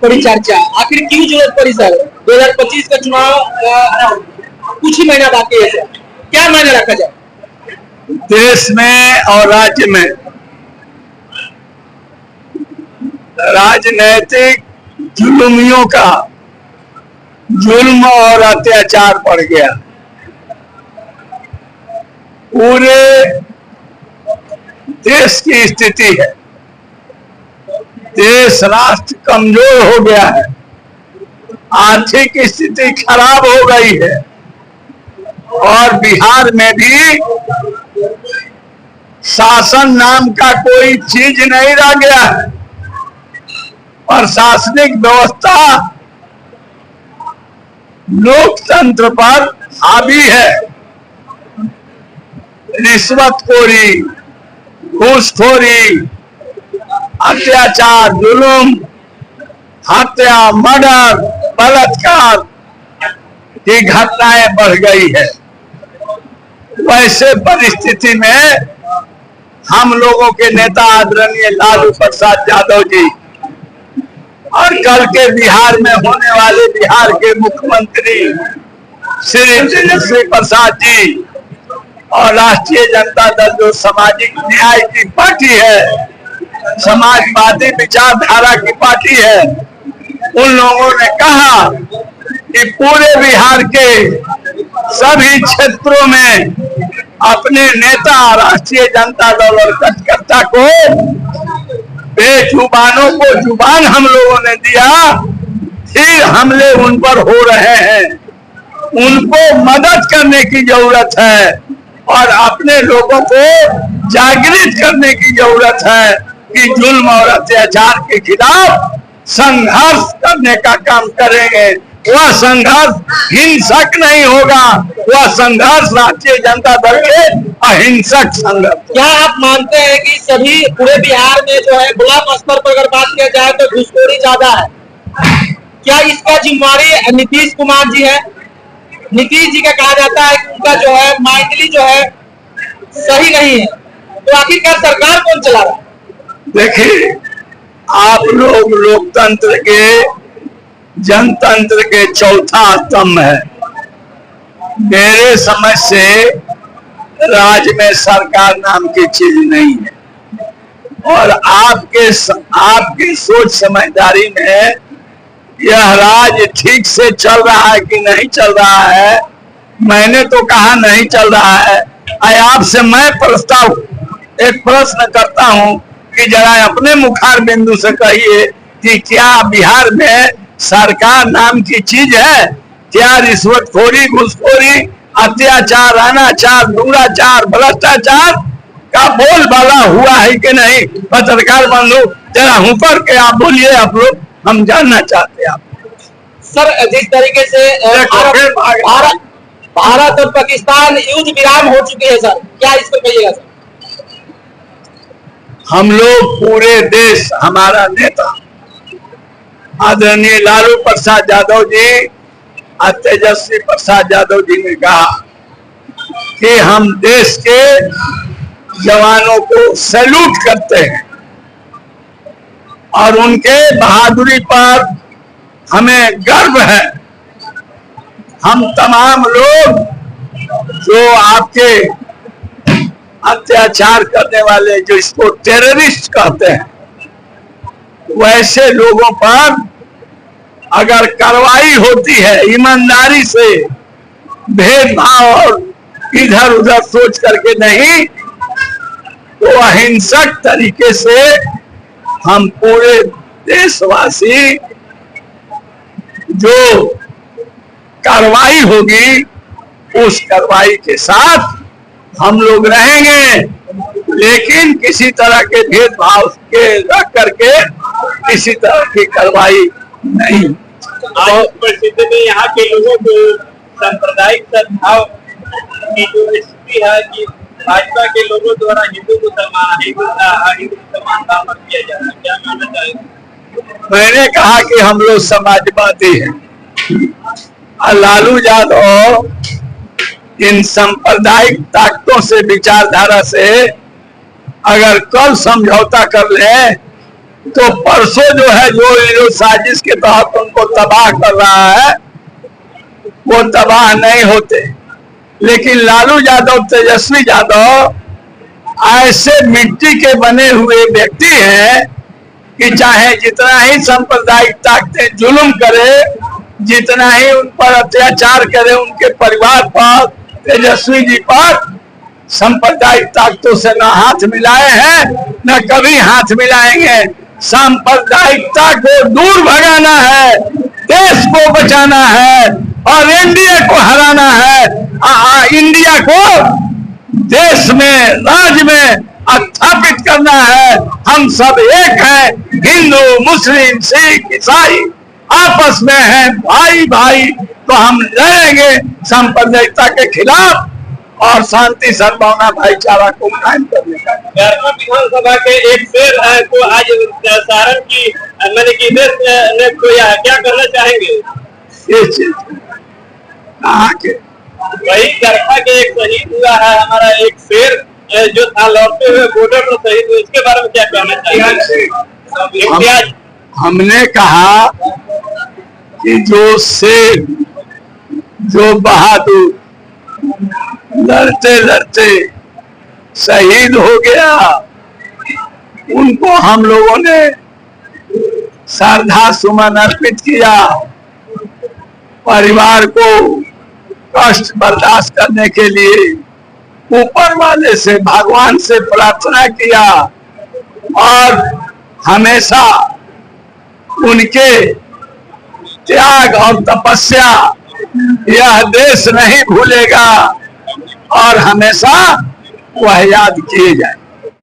बड़ी चर्चा, आखिर क्यों जरूरत पड़ी सर? 2025 का चुनाव कुछ ही महीना बाकी है सर, क्या मायने रखा जाए देश में और राज्य में? राजनैतिक जुल्मियों का जुल्म और अत्याचार बढ़ गया। पूरे देश की स्थिति है, देश राष्ट्र कमजोर हो गया है, आर्थिक स्थिति खराब हो गई है और बिहार में भी शासन नाम का कोई चीज नहीं रह गया है। प्रशासनिक व्यवस्था लोकतंत्र पर हावी है। रिश्वतखोरी, घूसखोरी, अत्याचार, जुल्म, हत्या, मर्डर, बलात्कार की घटनाएं बढ़ गई है। वैसे परिस्थिति में हम लोगों के नेता आदरणीय लालू प्रसाद यादव जी और कल के बिहार में होने वाले बिहार के मुख्यमंत्री श्री तेजस्वी प्रसाद जी और राष्ट्रीय जनता दल जो सामाजिक न्याय की पार्टी है, समाजवादी विचारधारा की पार्टी है, उन लोगों ने कहा कि पूरे बिहार के सभी क्षेत्रों में अपने नेता राष्ट्रीय जनता दल और कार्यकर्ता को बेजुबानों को जुबान हम लोगों ने दिया, फिर हमले उन पर हो रहे हैं। उनको मदद करने की जरूरत है और अपने लोगों को जागृत करने की जरूरत है कि जुल्म और अत्याचार के खिलाफ संघर्ष करने का काम करेंगे। वह संघर्ष हिंसक नहीं होगा, वह संघर्ष राष्ट्रीय जनता दल के अहिंसक संघर्ष। क्या आप मानते हैं कि सभी पूरे बिहार में जो है ब्लॉक स्तर पर अगर बात किया जाए तो घूसखोरी ज्यादा है? क्या इसका जिम्मेवारी नीतीश कुमार जी है? नीतीश जी का कहा जाता है कि उनका जो है माइंडली जो है सही नहीं है, तो आखिरकार सरकार कौन चला रहा है? देखिए, आप लोग लोकतंत्र के, जनतंत्र के चौथा स्तंभ है। मेरे समझ से राज्य में सरकार नाम की चीज नहीं है और आपके सोच समझदारी में यह राज्य ठीक से चल रहा है कि नहीं चल रहा है। मैंने तो कहा नहीं चल रहा है। आपसे मैं एक प्रश्न करता हूं कि जरा अपने मुखार बिंदु से कहिए कि क्या बिहार में सरकार नाम की चीज है? क्या रिश्वतखोरी, घूसखोरी, अत्याचार, अनाचार, दुराचार, भ्रष्टाचार का बोलबाला हुआ है कि नहीं? पत्रकार बंधु जरा ऊपर के आप बोलिए, आप लोग, हम जानना चाहते हैं। आप सर, जिस तरीके से भारत और पाकिस्तान युद्ध विराम हो चुके हैं सर, क्या इस पर कहिएगा सर? हम लोग पूरे देश, हमारा नेता आदरणीय लालू प्रसाद यादव जी और तेजस्वी प्रसाद यादव जी ने कहा कि हम देश के जवानों को सैल्यूट करते हैं और उनके बहादुरी पर हमें गर्व है। हम तमाम लोग जो आपके अत्याचार करने वाले, जो इसको टेररिस्ट कहते हैं, वैसे लोगों पर अगर कार्रवाई होती है ईमानदारी से, भेदभाव और इधर उधर सोच करके नहीं, तो अहिंसक तरीके से हम पूरे देशवासी जो कार्रवाई होगी उस कार्रवाई के साथ हम लोग रहेंगे, लेकिन किसी तरह के भेदभाव के रख करके किसी तरह की कार्रवाई नहीं। आज परिस्थिति में यहाँ के लोगों को सांप्रदायिक सद्भाव की जो स्थिति है कि भाजपा के लोगों द्वारा हिंदू मुसलमान का मत किया जा रहा है, क्या मानना चाहेंगे? मैंने कहा कि हम लोग समाजवादी हैं और लालू यादव इन सांप्रदायिक ताकतों से, विचारधारा से अगर कल समझौता कर ले तो परसों जो है जो साजिश के तहत उनको तबाह कर रहा है वो तबाह नहीं होते। लेकिन लालू यादव, तेजस्वी यादव ऐसे मिट्टी के बने हुए व्यक्ति हैं कि चाहे जितना ही सांप्रदायिक ताकतें जुल्म करे, जितना ही उन पर अत्याचार करे, उनके परिवार पर, तेजस्वी जी पर, सांप्रदायिक ताकतों से न हाथ मिलाए हैं न कभी हाथ मिलाएंगे। सांप्रदायिकता को दूर भगाना है, देश को बचाना है और एनडीए को हराना है। इंडिया को देश में, राज्य में स्थापित करना है। हम सब एक हैं, हिंदू, मुस्लिम, सिख, ईसाई आपस में हैं, भाई भाई। तो हम लड़ेंगे सांप्रदायिकता के खिलाफ और शांति सद्भावना भाईचारा को कायम करने का। विधानसभा के एक शेर को आज सारण की मैंने की ने खोया है, क्या करना चाहेंगे? ये चीज कहाँ के वही गरखा के एक शहीद हुआ है, हमारा एक शेर जो था लौटते हुए बॉर्डर पर शहीद हुआ, इसके बारे में क्या कहना चाहिए? हमने कहा कि जो शेर, जो बहादुर लड़ते लड़ते शहीद हो गया, उनको हम लोगों ने श्रद्धा सुमन अर्पित किया। परिवार को कष्ट बर्दाश्त करने के लिए ऊपर वाले से, भगवान से प्रार्थना किया और हमेशा उनके त्याग और तपस्या यह देश नहीं भूलेगा और हमेशा वह याद किए जाए।